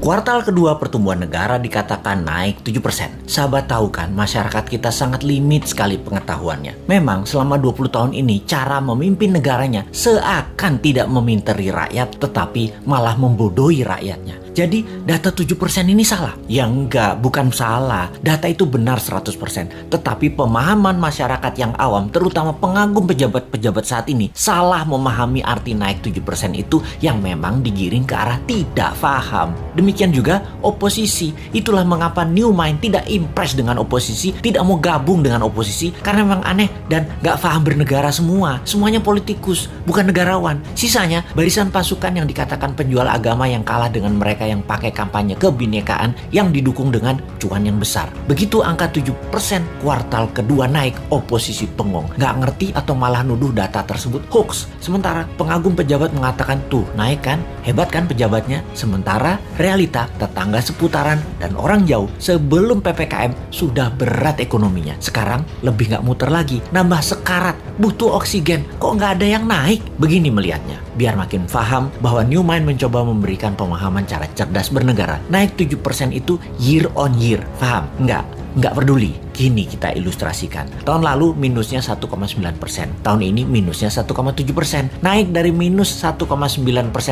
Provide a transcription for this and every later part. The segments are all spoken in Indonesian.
Kuartal kedua pertumbuhan negara dikatakan naik 7%. Sahabat tahu kan, masyarakat kita sangat limit sekali pengetahuannya. Memang selama 20 tahun ini cara memimpin negaranya seakan tidak meminteri rakyat tetapi malah membodohi rakyatnya. Jadi data 7% ini salah? Ya enggak, bukan salah. Data itu benar 100%. Tetapi pemahaman masyarakat yang awam, terutama pengagum pejabat-pejabat saat ini, salah memahami arti naik 7% itu yang memang digiring ke arah tidak paham. Demikian juga oposisi. Itulah mengapa New Mind tidak impress dengan oposisi, tidak mau gabung dengan oposisi, karena memang aneh dan gak paham bernegara semua. Semuanya politikus, bukan negarawan. Sisanya barisan pasukan yang dikatakan penjual agama yang kalah dengan mereka yang pakai kampanye kebinekaan yang didukung dengan cuan yang besar. Begitu angka 7% kuartal kedua naik, oposisi bengong. Gak ngerti atau malah nuduh data tersebut hoax. Sementara pengagum pejabat mengatakan tuh naik kan, hebat kan pejabatnya. Sementara realita tetangga seputaran dan orang jauh sebelum PPKM sudah berat ekonominya. Sekarang lebih gak muter lagi, nambah sekarat, butuh oksigen. Kok gak ada yang naik? Begini melihatnya. Biar makin paham bahwa New Mind mencoba memberikan pemahaman cara cerdas bernegara. Naik 7% itu year on year. Paham? Nggak peduli. Gini kita ilustrasikan. Tahun lalu minusnya 1,9%. Tahun ini minusnya 1,7%. Naik dari minus 1,9%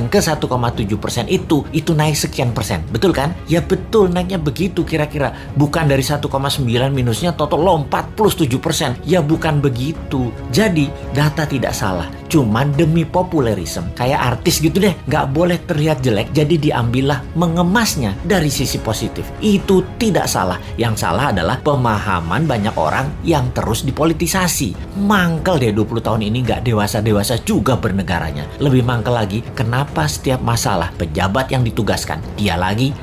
ke 1,7% itu naik sekian persen. Betul kan? Ya betul, naiknya begitu kira-kira. Bukan dari 1,9 minusnya total lompat plus 7%. Ya bukan begitu. Jadi data tidak salah. Cuman demi populerisme. Kayak artis gitu deh. Nggak boleh terlihat jelek. Jadi diambillah mengemasnya dari sisi positif. Itu tidak salah. Yang salah adalah pemahaman banyak orang yang terus dipolitisasi. Mangkel deh 20 tahun ini gak dewasa-dewasa juga bernegaranya. Lebih mangkel lagi, kenapa setiap masalah pejabat yang ditugaskan dia lagi.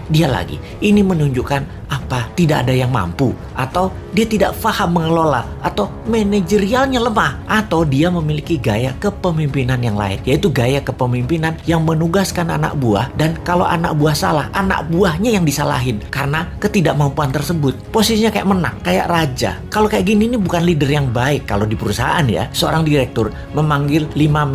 Ini menunjukkan apa? Tidak ada yang mampu, atau dia tidak paham mengelola, atau manajerialnya lemah, atau dia memiliki gaya kepemimpinan yang lain, yaitu gaya kepemimpinan yang menugaskan anak buah, dan kalau anak buah salah, anak buahnya yang disalahin karena ketidakmampuan tersebut. Posisinya kayak menang, kayak raja. Kalau kayak gini ini bukan leader yang baik. Kalau di perusahaan ya, seorang direktur memanggil 5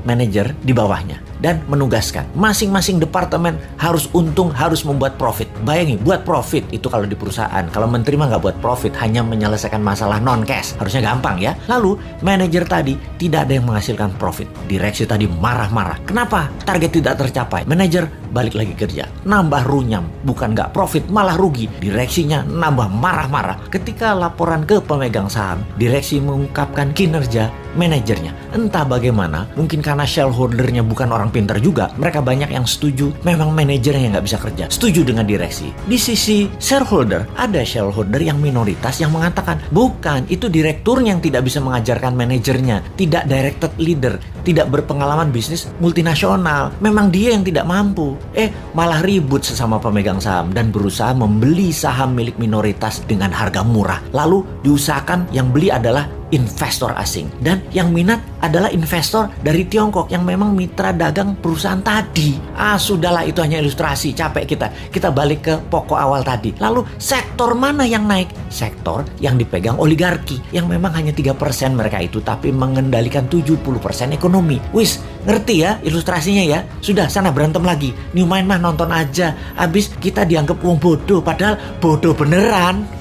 manajer di bawahnya dan menugaskan masing-masing departemen harus untung, harus membuat profit. Bayangin, buat profit itu kalau di perusahaan. Kalau menteri mah nggak buat profit, hanya menyelesaikan masalah non cash. Harusnya gampang ya. Lalu manajer tadi tidak ada yang menghasilkan profit. Direksi tadi marah-marah. Kenapa? Target tidak tercapai. Manajer balik lagi kerja, nambah runyam. Bukan nggak profit, malah rugi. Direksinya nambah marah-marah. Ketika laporan ke pemegang saham, direksi mengungkapkan kinerja manajernya. Entah bagaimana, mungkin karena shareholdernya bukan orang pintar juga, mereka banyak yang setuju memang manajernya yang nggak bisa kerja, setuju dengan direksi. Di sisi shareholder, ada shareholder yang minoritas yang mengatakan bukan, itu direkturnya yang tidak bisa mengajarkan manajernya, tidak directed leader, tidak berpengalaman bisnis multinasional, memang dia yang tidak mampu. Malah ribut sesama pemegang saham dan berusaha membeli saham milik minoritas dengan harga murah. Lalu diusahakan yang beli adalah investor asing, dan yang minat adalah investor dari Tiongkok yang memang mitra dagang perusahaan tadi. Sudahlah, itu hanya ilustrasi, capek kita balik ke pokok awal tadi. Lalu sektor mana yang naik? Sektor yang dipegang oligarki, yang memang hanya 3% mereka itu, tapi mengendalikan 70% ekonomi. Wis, ngerti ya ilustrasinya ya? Sudah, sana berantem lagi. New Mind mah nonton aja, abis kita dianggap wong bodoh, padahal bodoh beneran.